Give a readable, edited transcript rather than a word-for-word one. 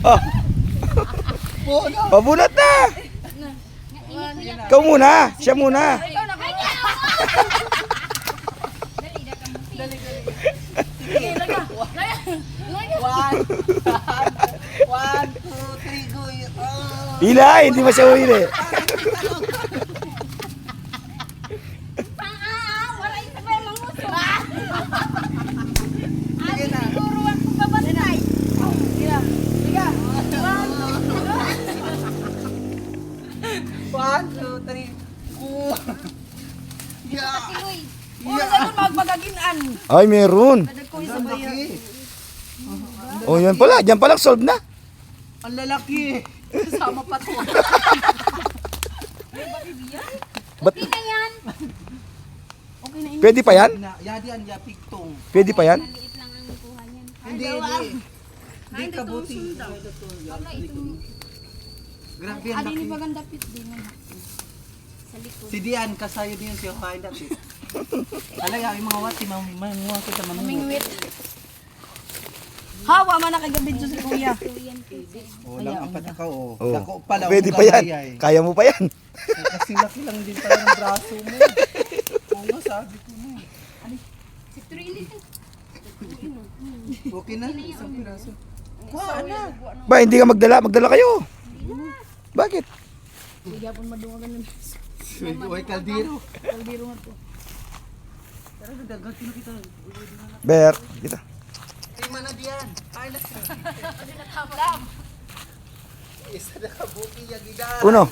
Oh. Pabunot na. Ikaw muna. Siya muna. One, two, three, go. Hila, hindi mo siya uhili. One, two, three, go. Ay, meron. Oh, yan pala. Diyan palang solve na. Ang lalaki. Sama pa to. Ba't? Pwede pa yan? Yadi ang yapigtong. Pwede pa yan? Hindi. Hindi kabuti. Grabe ang laki. Si Dian kasayo din siya kain dapit. Alay yung mga wati mga kita manuno. Hawa man nakagabidyo si kuya. Lang apat ka o. Oh. Dako pala. Pwede pa yan. Kaya mo pa yan. Kasi laki lang din pala ng braso mo. Oo nga sabi ko na. Okay na, isang piraso. Wow, na. Ba, hindi ka magdala. Magdala kayo. Bakit? Uy, kaldero. Ber, kita. Lima na diyan. Ay, isa na kabuki yung gida. Uno.